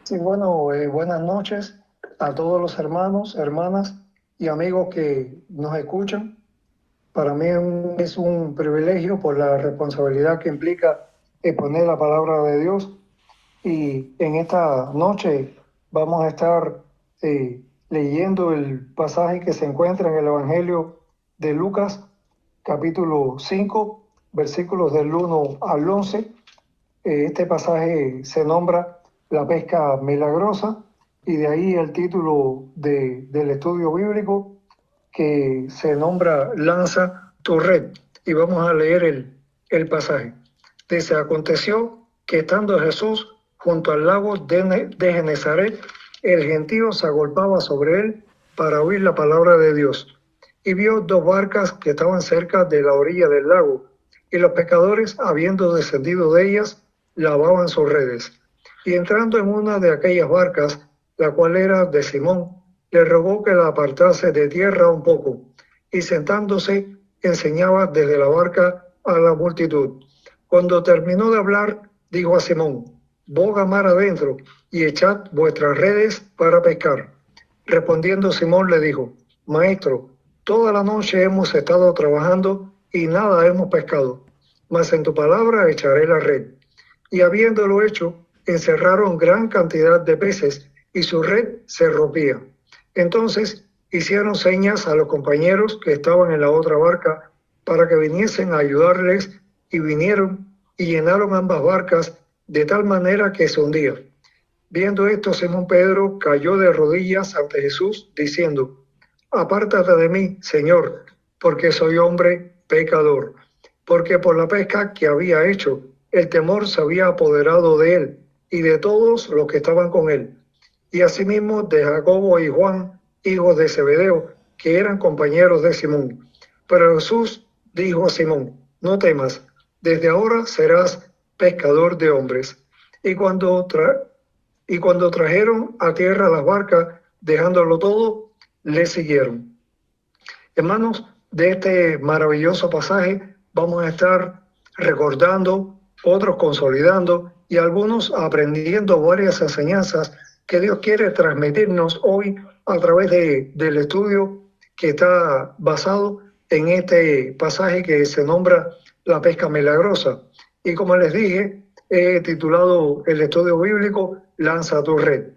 Sí, bueno, buenas noches a todos los hermanos, hermanas y amigos que nos escuchan. Para mí es un privilegio por la responsabilidad que implica exponer la palabra de Dios. Y en esta noche vamos a estar leyendo el pasaje que se encuentra en el Evangelio de Lucas, capítulo 5, versículos del 1 al 11. Este pasaje se nombra la pesca milagrosa y de ahí el título del estudio bíblico que se nombra Lanza tu red. Y vamos a leer el pasaje. Dice, aconteció que estando Jesús junto al lago de Genezaret, el gentío se agolpaba sobre él para oír la palabra de Dios. Y vio dos barcas que estaban cerca de la orilla del lago, y los pescadores, habiendo descendido de ellas, lavaban sus redes. Y entrando en una de aquellas barcas, la cual era de Simón, le rogó que la apartase de tierra un poco, y sentándose enseñaba desde la barca a la multitud. Cuando terminó de hablar, dijo a Simón, boga mar adentro y echad vuestras redes para pescar. Respondiendo Simón le dijo, Maestro, toda la noche hemos estado trabajando y nada hemos pescado, mas en tu palabra echaré la red. Y habiéndolo hecho, encerraron gran cantidad de peces y su red se rompía. Entonces hicieron señas a los compañeros que estaban en la otra barca para que viniesen a ayudarles, y vinieron y llenaron ambas barcas de tal manera que se hundían. Viendo esto, Simón Pedro cayó de rodillas ante Jesús, diciendo, apártate de mí, Señor, porque soy hombre pecador. Porque por la pesca que había hecho, el temor se había apoderado de él y de todos los que estaban con él. Y asimismo de Jacobo y Juan, hijos de Zebedeo, que eran compañeros de Simón. Pero Jesús dijo a Simón, no temas, desde ahora serás pescador de hombres. Y cuando trajeron a tierra las barcas, dejándolo todo, le siguieron. Hermanos, de este maravilloso pasaje vamos a estar recordando, otros consolidando y algunos aprendiendo varias enseñanzas que Dios quiere transmitirnos hoy a través del estudio que está basado en este pasaje que se nombra la pesca milagrosa. Y como les dije, he titulado el estudio bíblico Lanza tu red.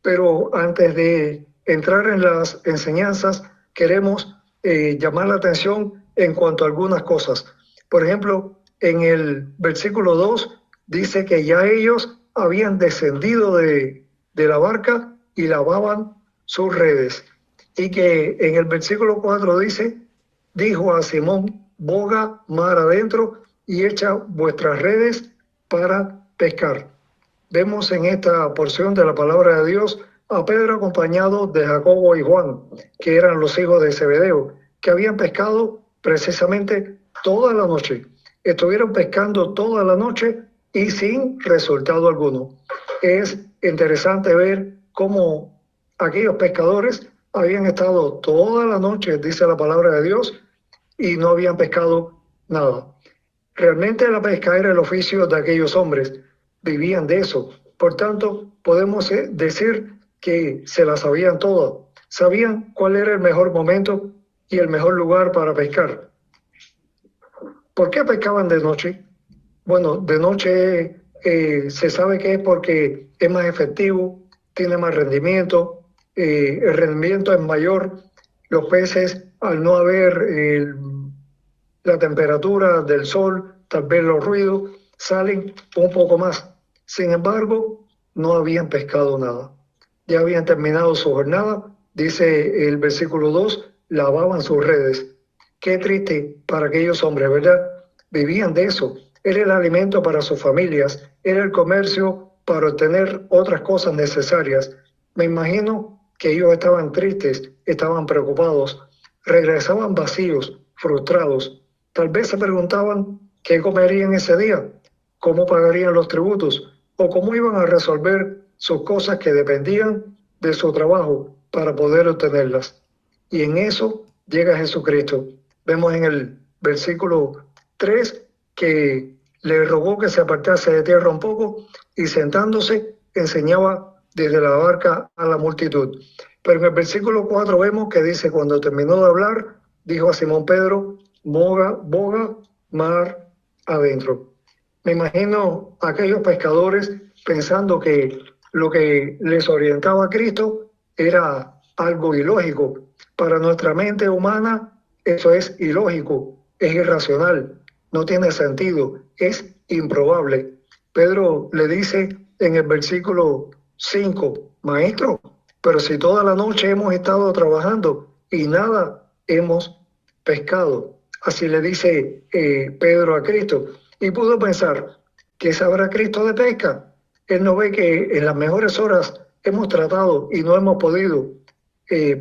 Pero antes de entrar en las enseñanzas, queremos llamar la atención en cuanto a algunas cosas. Por ejemplo, en el versículo 2 dice que ya ellos habían descendido de la barca y lavaban sus redes. Y que en el versículo 4 dice, dijo a Simón, boga mar adentro y echa vuestras redes para pescar. Vemos en esta porción de la palabra de Dios a Pedro acompañado de Jacobo y Juan, que eran los hijos de Zebedeo, que habían pescado precisamente toda la noche. Estuvieron pescando toda la noche y sin resultado alguno. Es interesante ver cómo aquellos pescadores habían estado toda la noche, dice la palabra de Dios, y no habían pescado nada. Realmente la pesca era el oficio de aquellos hombres, vivían de eso. Por tanto, podemos decir que se la sabían todas, sabían cuál era el mejor momento y el mejor lugar para pescar. ¿Por qué pescaban de noche? Bueno, de noche se sabe que es porque es más efectivo, tiene más rendimiento, el rendimiento es mayor, los peces al no haber la temperatura del sol, tal vez los ruidos, salen un poco más. Sin embargo, no habían pescado nada. Ya habían terminado su jornada, dice el versículo 2, lavaban sus redes. Qué triste para aquellos hombres, ¿verdad? Vivían de eso. Era el alimento para sus familias, era el comercio para obtener otras cosas necesarias. Me imagino que ellos estaban tristes, estaban preocupados, regresaban vacíos, frustrados. Tal vez se preguntaban qué comerían ese día, cómo pagarían los tributos o cómo iban a resolver sus cosas que dependían de su trabajo para poder obtenerlas. Y en eso llega Jesucristo. Vemos en el versículo 3 que le rogó que se apartase de tierra un poco y sentándose enseñaba desde la barca a la multitud. Pero en el versículo 4 vemos que dice, cuando terminó de hablar, dijo a Simón Pedro, boga mar adentro. Me imagino a aquellos pescadores pensando que lo que les orientaba a Cristo era algo ilógico. Para nuestra mente humana eso es ilógico, es irracional, no tiene sentido, es improbable. Pedro le dice en el versículo 5, Maestro, pero si toda la noche hemos estado trabajando y nada hemos pescado. Así le dice Pedro a Cristo. Y pudo pensar, ¿qué sabrá Cristo de pesca? Él no ve que en las mejores horas hemos tratado y no hemos podido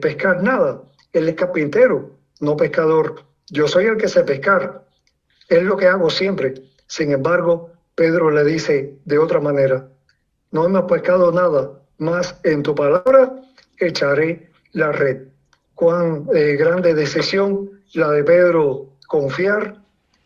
pescar nada. Él es carpintero, no pescador. Yo soy el que sé pescar. Es lo que hago siempre. Sin embargo, Pedro le dice de otra manera, no hemos pescado nada, más en tu palabra echaré la red. Cuán grande decisión la de Pedro confiar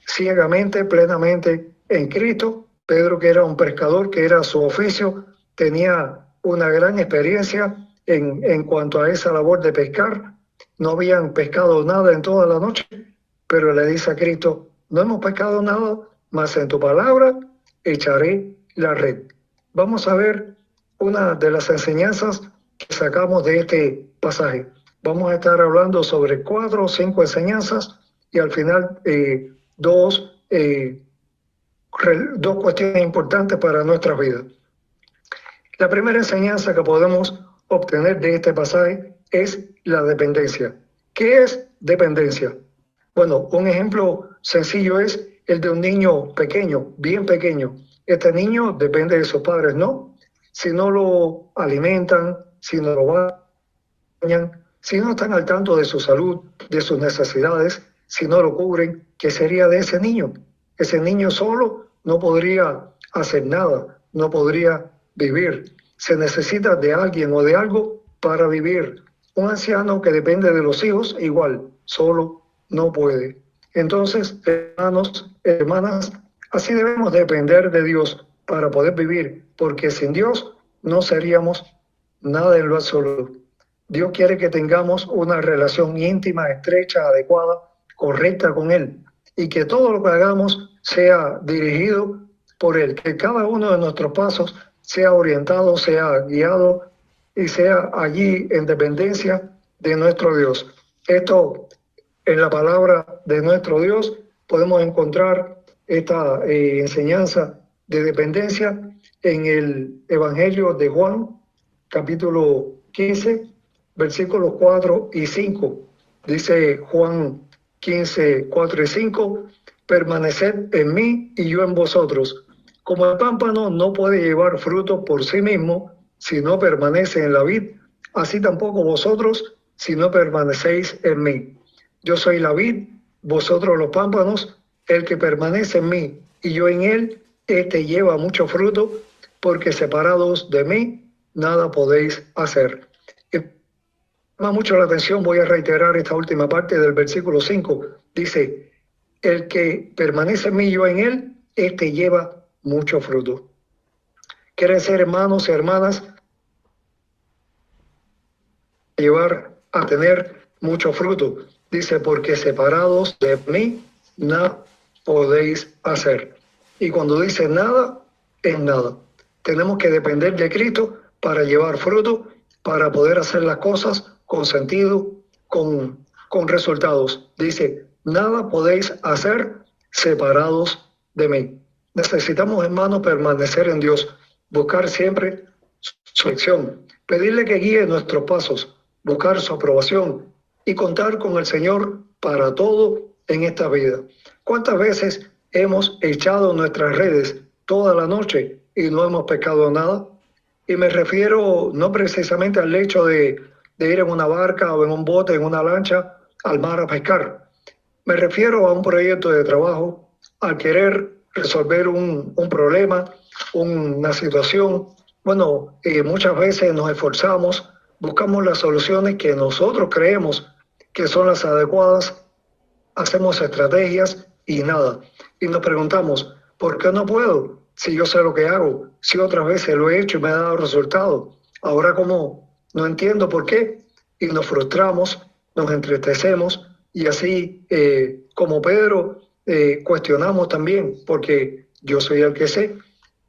ciegamente, plenamente en Cristo. Pedro, que era un pescador, que era su oficio, tenía una gran experiencia en cuanto a esa labor de pescar. No habían pescado nada en toda la noche, pero le dice a Cristo, no hemos pescado nada, mas en tu palabra echaré la red. Vamos a ver una de las enseñanzas que sacamos de este pasaje. Vamos a estar hablando sobre 4 o 5 enseñanzas y al final dos cuestiones importantes para nuestra vida. La primera enseñanza que podemos obtener de este pasaje es la dependencia. ¿Qué es dependencia? Bueno, un ejemplo sencillo es el de un niño pequeño, bien pequeño. Este niño depende de sus padres, ¿no? Si no lo alimentan, si no lo bañan, si no están al tanto de su salud, de sus necesidades, si no lo cubren, ¿qué sería de ese niño? Ese niño solo no podría hacer nada, no podría vivir. Se necesita de alguien o de algo para vivir. Un anciano que depende de los hijos, igual, solo no puede. Entonces, hermanos, hermanas, así debemos depender de Dios para poder vivir, porque sin Dios no seríamos nada en lo absoluto. Dios quiere que tengamos una relación íntima, estrecha, adecuada, correcta con Él, y que todo lo que hagamos sea dirigido por Él, que cada uno de nuestros pasos sea orientado, sea guiado y sea allí en dependencia de nuestro Dios. Esto, en la palabra de nuestro Dios, podemos encontrar esta enseñanza de dependencia en el Evangelio de Juan, capítulo 15, versículos 4 y 5. Dice Juan 15, 4 y 5, permaneced en mí y yo en vosotros. Como el pámpano no puede llevar fruto por sí mismo si no permanece en la vid, así tampoco vosotros si no permanecéis en mí. Yo soy la vid, vosotros los pámpanos, el que permanece en mí y yo en él, este lleva mucho fruto, porque separados de mí nada podéis hacer. Me llama mucho la atención, voy a reiterar esta última parte del versículo 5. Dice, el que permanece en mí y yo en él, este lleva mucho fruto. Quieren ser hermanos y hermanas, llevar a tener mucho fruto. Dice, porque separados de mí, nada podéis hacer. Y cuando dice nada, es nada. Tenemos que depender de Cristo para llevar fruto, para poder hacer las cosas con sentido, con resultados. Dice, nada podéis hacer separados de mí. Necesitamos, hermanos, permanecer en Dios, buscar siempre su dirección, pedirle que guíe nuestros pasos, buscar su aprobación y contar con el Señor para todo en esta vida. ¿Cuántas veces hemos echado nuestras redes toda la noche y no hemos pescado nada? Y me refiero no precisamente al hecho de ir en una barca o en un bote, en una lancha, al mar a pescar. Me refiero a un proyecto de trabajo, al querer resolver un problema, una situación. Bueno, muchas veces nos esforzamos, buscamos las soluciones que nosotros creemos que son las adecuadas, hacemos estrategias y nada. Y nos preguntamos, ¿por qué no puedo? si yo sé lo que hago, si otras veces lo he hecho y me ha dado resultados, ahora como no entiendo por qué, y nos frustramos, nos entristecemos, y así como Pedro cuestionamos también, porque yo soy el que sé,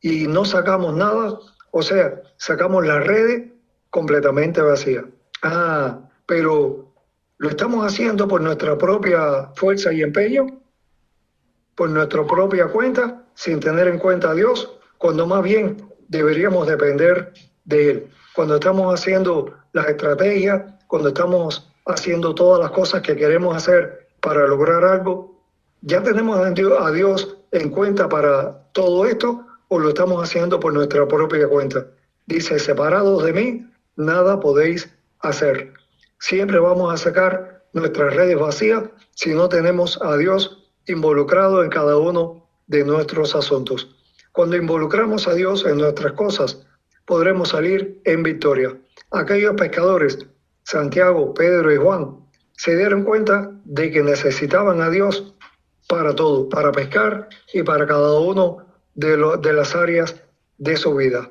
y no sacamos nada, o sea, sacamos las redes completamente vacías. Pero lo estamos haciendo por nuestra propia fuerza y empeño, por nuestra propia cuenta, sin tener en cuenta a Dios, cuando más bien deberíamos depender de Él. Cuando estamos haciendo las estrategias, cuando estamos haciendo todas las cosas que queremos hacer para lograr algo, ¿ya tenemos a Dios en cuenta para todo esto o lo estamos haciendo por nuestra propia cuenta? Dice, separados de mí, nada podéis hacer. Siempre vamos a sacar nuestras redes vacías si no tenemos a Dios involucrado en cada uno de nuestros asuntos. Cuando involucramos a Dios en nuestras cosas, podremos salir en victoria. Aquellos pescadores, Santiago, Pedro y Juan, se dieron cuenta de que necesitaban a Dios para todo, para pescar y para cada uno de las áreas de su vida.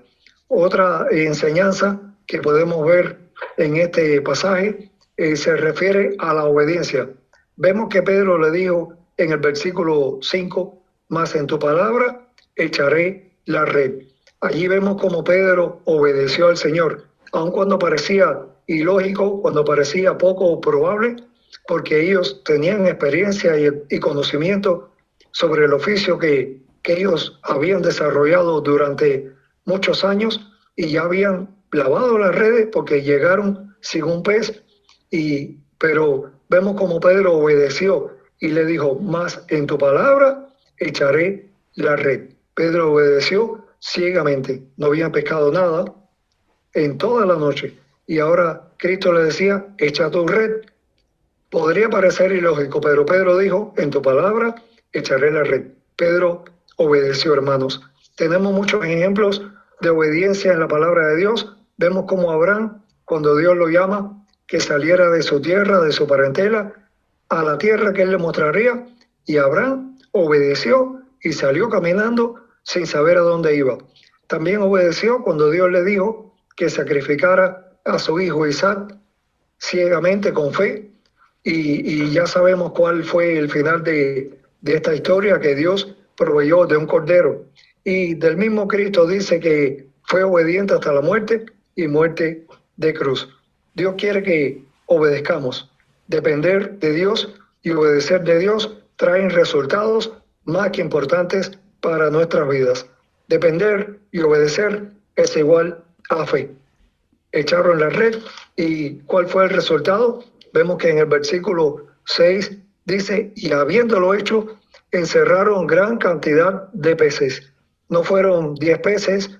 Otra enseñanza que podemos ver en este pasaje se refiere a la obediencia. Vemos que Pedro le dijo en el versículo 5, más en tu palabra echaré la red. Allí vemos cómo Pedro obedeció al Señor, aun cuando parecía ilógico, cuando parecía poco probable, porque ellos tenían experiencia y conocimiento sobre el oficio que ellos habían desarrollado durante muchos años y ya habían lavado las redes porque llegaron sin un pez, pero vemos como Pedro obedeció y le dijo, más en tu palabra echaré la red. Pedro obedeció ciegamente, no habían pescado nada en toda la noche y ahora Cristo le decía, echa tu red. Podría parecer ilógico, pero Pedro dijo, en tu palabra echaré la red. Pedro obedeció, hermanos. Tenemos muchos ejemplos de obediencia en la palabra de Dios. Vemos como Abraham, cuando Dios lo llama, que saliera de su tierra, de su parentela, a la tierra que él le mostraría, y Abraham obedeció y salió caminando sin saber a dónde iba. También obedeció cuando Dios le dijo que sacrificara a su hijo Isaac ciegamente, con fe, y ya sabemos cuál fue el final de esta historia, que Dios proveyó de un cordero. Y del mismo Cristo dice que fue obediente hasta la muerte y muerte de cruz. Dios quiere que obedezcamos. Depender de Dios y obedecer de Dios traen resultados más que importantes para nuestras vidas. Depender y obedecer es igual a fe. Echaron la red y ¿cuál fue el resultado? Vemos que en el versículo 6 dice, y habiéndolo hecho, encerraron gran cantidad de peces. No fueron 10 peces,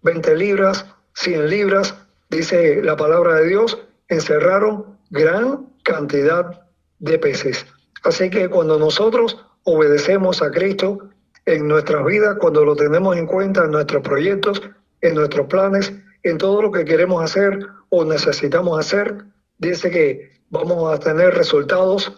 20 libras, 100 libras, dice la palabra de Dios, encerraron gran cantidad de peces. Así que cuando nosotros obedecemos a Cristo en nuestras vidas, cuando lo tenemos en cuenta en nuestros proyectos, en nuestros planes, en todo lo que queremos hacer o necesitamos hacer, dice que vamos a tener resultados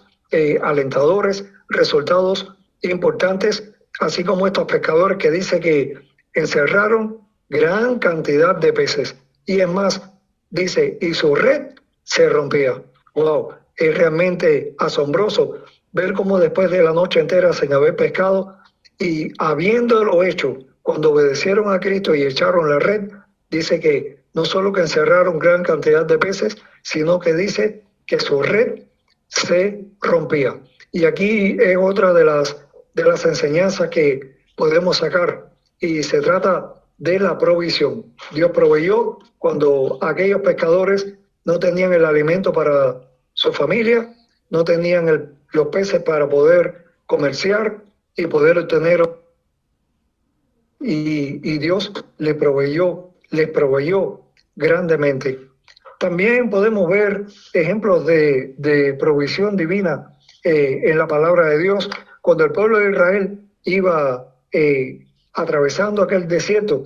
alentadores, resultados importantes, así como estos pescadores que dice que encerraron gran cantidad de peces. Y es más, dice, y su red se rompía. Wow, es realmente asombroso ver cómo después de la noche entera sin haber pescado y habiéndolo hecho, cuando obedecieron a Cristo y echaron la red, dice que no solo que encerraron gran cantidad de peces, sino que dice que su red se rompía. Y aquí es otra de las enseñanzas que podemos sacar, y se trata de la provisión. Dios proveyó cuando aquellos pescadores no tenían el alimento para su familia, no tenían los peces para poder comerciar y poder obtener, y Dios les proveyó grandemente. También podemos ver ejemplos de provisión divina en la palabra de Dios. Cuando el pueblo de Israel iba atravesando aquel desierto,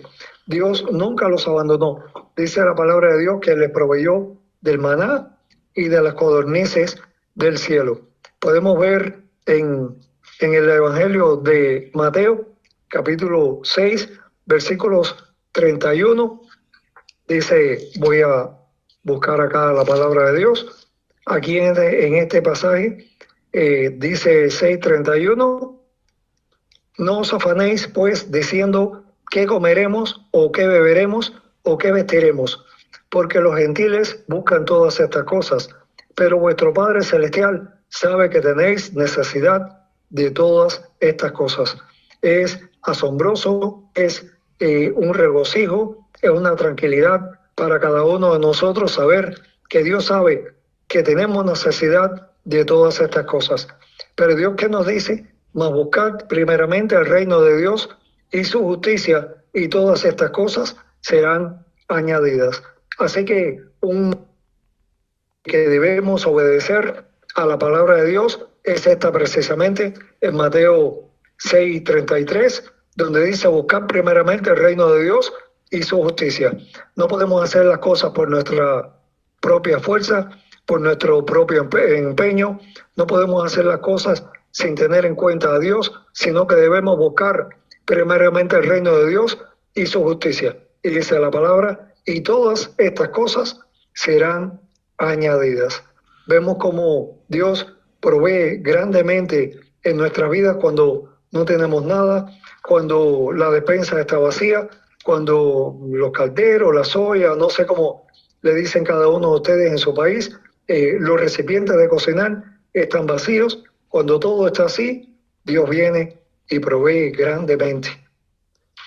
Dios nunca los abandonó. Dice la palabra de Dios que les proveyó del maná y de las codornices del cielo. Podemos ver en el Evangelio de Mateo, capítulo 6, versículos 31. Dice, voy a buscar acá la palabra de Dios. Aquí en este pasaje dice 6:31, no os afanéis pues diciendo qué comeremos o qué beberemos o qué vestiremos, porque los gentiles buscan todas estas cosas, pero vuestro Padre Celestial sabe que tenéis necesidad de todas estas cosas. Es asombroso, es un regocijo, es una tranquilidad para cada uno de nosotros saber que Dios sabe que tenemos necesidad de todas estas cosas. Pero Dios, ¿qué nos dice? Mas buscad primeramente el reino de Dios y su justicia, y todas estas cosas serán añadidas. Así que que debemos obedecer a la palabra de Dios es esta precisamente en Mateo 6:33, donde dice buscar primeramente el reino de Dios y su justicia. No podemos hacer las cosas por nuestra propia fuerza, por nuestro propio empeño. No podemos hacer las cosas sin tener en cuenta a Dios, sino que debemos buscar primeramente el reino de Dios y su justicia. Y dice la palabra, y todas estas cosas serán añadidas. Vemos cómo Dios provee grandemente en nuestra vida cuando no tenemos nada, cuando la despensa está vacía, cuando los calderos, la soya, no sé cómo le dicen cada uno de ustedes en su país, los recipientes de cocinar están vacíos. Cuando todo está así, Dios viene y provee grandemente.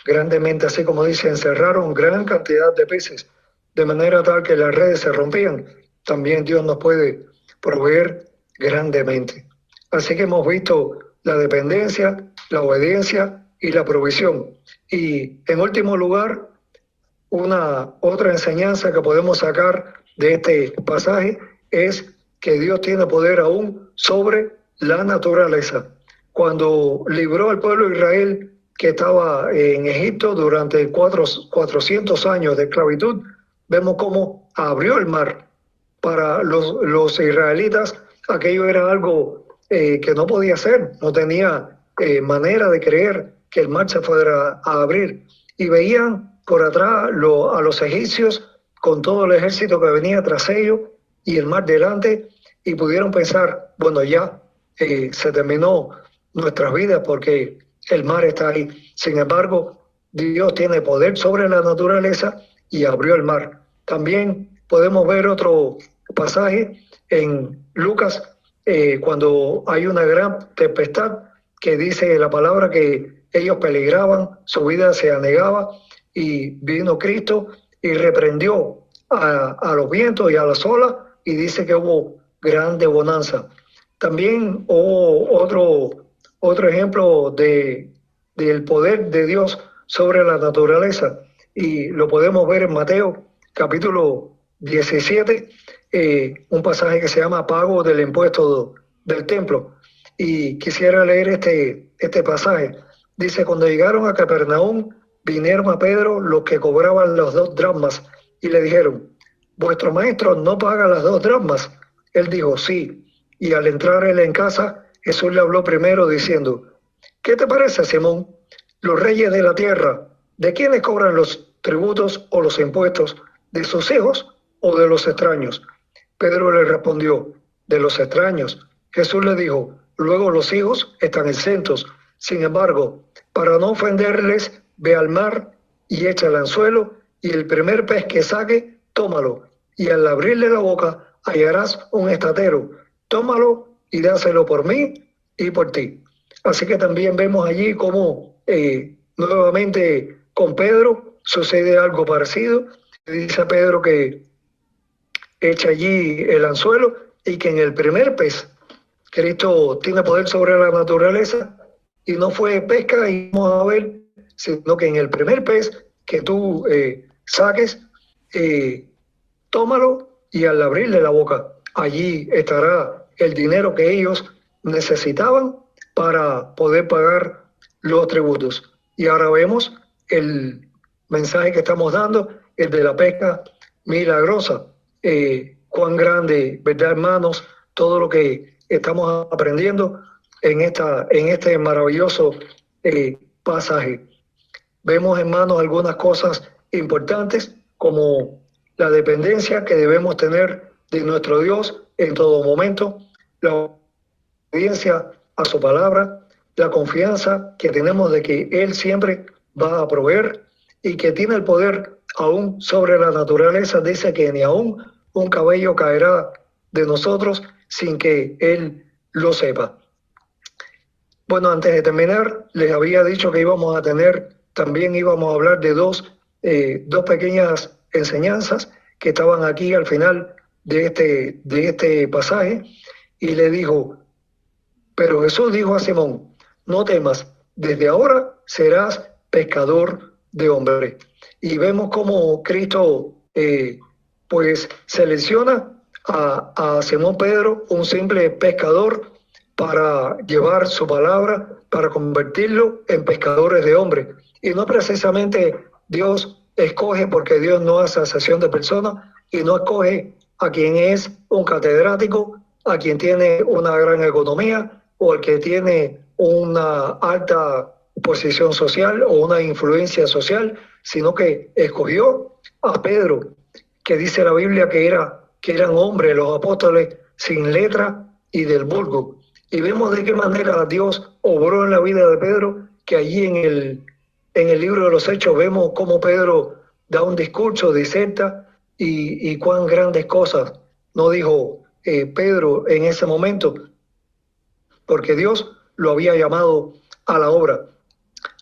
Grandemente, así como dice, encerraron gran cantidad de peces, de manera tal que las redes se rompían. También Dios nos puede proveer grandemente. Así que hemos visto la dependencia, la obediencia y la provisión. Y en último lugar, otra enseñanza que podemos sacar de este pasaje es que Dios tiene poder aún sobre la naturaleza. Cuando libró al pueblo de Israel que estaba en Egipto durante 400 años de esclavitud, vemos cómo abrió el mar para los israelitas. Aquello era algo que no podía ser, no tenía manera de creer que el mar se fuera a abrir. Y veían por atrás a los egipcios con todo el ejército que venía tras ellos y el mar delante, y pudieron pensar, bueno, ya se terminó nuestras vidas porque el mar está ahí. Sin embargo, Dios tiene poder sobre la naturaleza y abrió el mar. También podemos ver otro pasaje en Lucas, cuando hay una gran tempestad, que dice la palabra que ellos peligraban, su vida se anegaba, y vino Cristo y reprendió a los vientos y a las olas, y dice que hubo grande bonanza. También otro ejemplo del poder de Dios sobre la naturaleza, y lo podemos ver en Mateo capítulo 17, un pasaje que se llama pago del impuesto del templo. Y quisiera leer este pasaje. Dice, cuando llegaron a Capernaum, vinieron a Pedro los que cobraban los 2 dracmas y le dijeron, ¿vuestro maestro no paga las 2 dracmas? Él dijo, sí. Y al entrar él en casa, Jesús le habló primero diciendo, ¿qué te parece, Simón? Los reyes de la tierra, ¿de quiénes cobran los tributos o los impuestos? ¿De sus hijos o de los extraños? Pedro le respondió, de los extraños. Jesús le dijo, luego los hijos están exentos. Sin embargo, para no ofenderles, ve al mar y echa el anzuelo, y el primer pez que saque, tómalo. Y al abrirle la boca, hallarás un estatero. Tómalo y dáselo por mí y por ti. Así que también vemos allí cómo nuevamente con Pedro sucede algo parecido. Dice a Pedro que echa allí el anzuelo y que en el primer pez, Cristo tiene poder sobre la naturaleza, y no fue pesca y vamos a ver, sino que en el primer pez que tú saques, tómalo, y al abrirle la boca, allí estará el dinero que ellos necesitaban para poder pagar los tributos. Y ahora vemos el mensaje que estamos dando, el de la pesca milagrosa. Cuán grande, ¿verdad, hermanos? Todo lo que estamos aprendiendo en este maravilloso pasaje. Vemos, hermanos, algunas cosas importantes como la dependencia que debemos tener de nuestro Dios en todo momento, la obediencia a su palabra, la confianza que tenemos de que Él siempre va a proveer y que tiene el poder aún sobre la naturaleza. Dice que ni aún un cabello caerá de nosotros sin que Él lo sepa. Bueno, antes de terminar, les había dicho que también íbamos a hablar de dos pequeñas enseñanzas que estaban aquí al final de este pasaje. Y le dijo, pero Jesús dijo a Simón, no temas, desde ahora serás pescador de hombres. Y vemos cómo Cristo pues selecciona a Simón Pedro, un simple pescador, para llevar su palabra, para convertirlo en pescadores de hombres. Y no precisamente Dios escoge, porque Dios no hace acepción de personas, y no escoge a quien es un catedrático, a quien tiene una gran economía, o al que tiene una alta posición social o una influencia social, sino que escogió a Pedro, que dice la Biblia que eran hombres, los apóstoles, sin letra y del vulgo. Y vemos de qué manera Dios obró en la vida de Pedro, que allí en el libro de los Hechos vemos cómo Pedro da un discurso, diserta, y cuán grandes cosas no dijo Pedro en ese momento, porque Dios lo había llamado a la obra.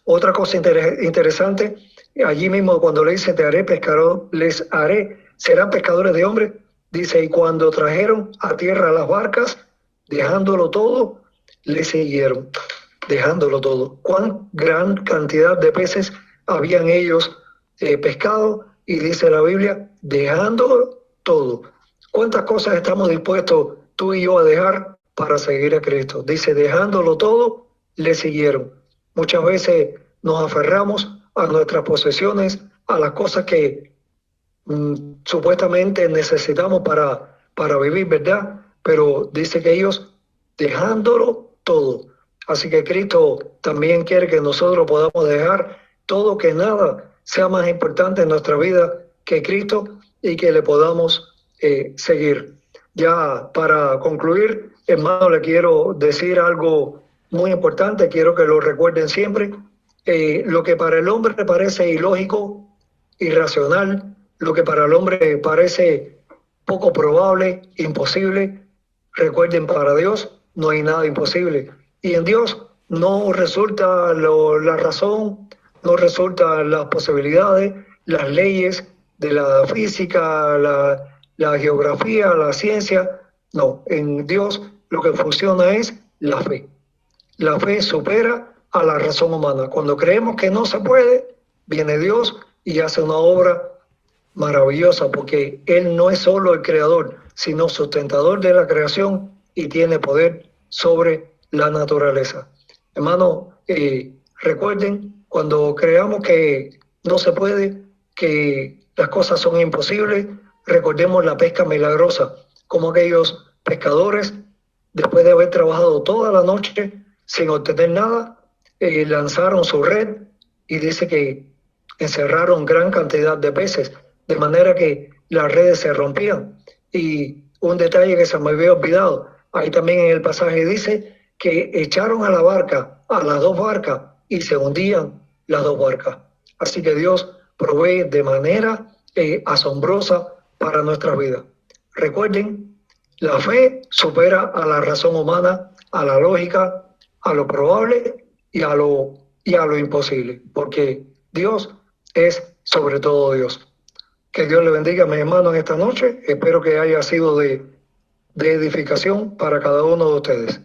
Otra cosa interesante, allí mismo cuando le dice, te haré pescador, les haré, serán pescadores de hombres, dice, y cuando trajeron a tierra las barcas, dejándolo todo, le siguieron, dejándolo todo. Cuán gran cantidad de peces habían ellos pescado, y dice la Biblia, dejándolo todo. ¿Cuántas cosas estamos dispuestos tú y yo a dejar para seguir a Cristo? Dice, dejándolo todo, le siguieron. Muchas veces nos aferramos a nuestras posesiones, a las cosas que supuestamente necesitamos para vivir, ¿verdad? Pero dice que ellos dejándolo todo. Así que Cristo también quiere que nosotros podamos dejar todo, que nada sea más importante en nuestra vida que Cristo, y que le podamos seguir. Ya para concluir, hermano, le quiero decir algo muy importante, quiero que lo recuerden siempre. Lo que para el hombre parece ilógico, irracional, lo que para el hombre parece poco probable, imposible, recuerden, para Dios no hay nada imposible. Y en Dios no resulta la razón, no resultan las posibilidades, las leyes de la física, la geografía, la ciencia. No, en Dios lo que funciona es la fe. La fe supera a la razón humana. Cuando creemos que no se puede, viene Dios y hace una obra maravillosa, porque Él no es solo el creador, sino sustentador de la creación, y tiene poder sobre la naturaleza. Hermano, recuerden, cuando creamos que no se puede, que las cosas son imposibles, recordemos la pesca milagrosa, como aquellos pescadores, después de haber trabajado toda la noche sin obtener nada, lanzaron su red, y dice que encerraron gran cantidad de peces, de manera que las redes se rompían. Y un detalle que se me había olvidado, ahí también en el pasaje dice que echaron a la barca, a las dos barcas, y se hundían las dos barcas. Así que Dios provee de manera asombrosa para nuestra vida. Recuerden, la fe supera a la razón humana, a la lógica, a lo probable y a lo imposible, porque Dios es sobre todo Dios. Que Dios le bendiga a mis hermanos en esta noche. Espero que haya sido de edificación para cada uno de ustedes.